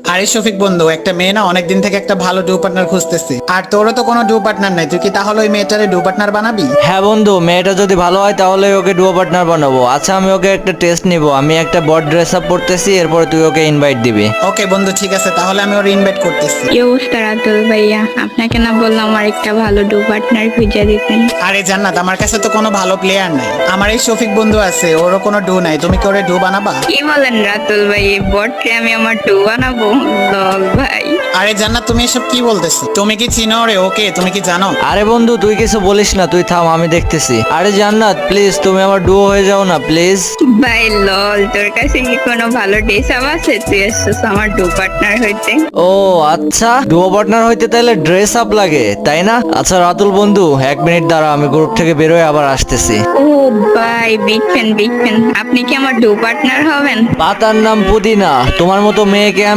আরে শফিক বন্ধু, একটা মেয়ে না অনেকদিন থেকে একটা ভালো ডু পার্টনার খুঁজতেছে, আর তোরও তো কোনো ডু পার্টনার নাই। তুই কি তাহলে ওই মেয়েটারে ডু পার্টনার বানাবি? হ্যাঁ বন্ধু, মেয়েটা যদি ভালো হয় তাহলে ওকে ডুও পার্টনার বানাবো। আচ্ছা, আমি ওকে একটা টেস্ট নিব। আমি একটা বড ড্রেস আপ করতেছি, এরপরে তুই ওকে ইনভাইট দিবি। ওকে বন্ধু, ঠিক আছে, তাহলে আমি ওর ইনভাইট করতেছি। কি অবস্থা রাতুল ভাইয়া? আপনাকে না বললাম আমার একটা ভালো ডু পার্টনার খুঁজে দিতেন? আরে জান্নাত, আমার কাছে তো কোনো ভালো প্লেয়ার নাই। আমার এই শফিক বন্ধু আছে, ওরও কোনো ডু নাই। তুমি কি ওরে ডু বানাবা? কি বলেন রাতুল ভাই, এই বটকে আমি আমার ডু বানাবো? লল ভাই। আরে জান্নাত, তুমি এসব কি বলতেছো? তুমি কি চিনো রে ওকে? তুমি কি জানো? আরে বন্ধু, তুই কিছু বলিস না, তুই থাম, আমি দেখতেছি। আরে জান্নাত, প্লিজ তুমি আমার ডুও হয়ে যাও না প্লিজ। ভাই লল, তোর কাছে কি কোনো ভালো ড্রেস আপ আছে? তুই এসছিস আমার ডু পার্টনার হইতে? ও আচ্ছা, ডুও পার্টনার হইতে তাহলে ড্রেস আপ লাগে, তাই না? আচ্ছা রাতুল বন্ধু, 1 মিনিট দাঁড়া, আমি গ্রুপ থেকে বেরোয় আবার আসতেছি। ও ভাই, বিগ ফ্যান বিগ ফ্যান। আপনি কি আমার ডু পার্টনার হবেন? পাতার নাম পুদিনা, তোমার মতো মেয়েকে আমি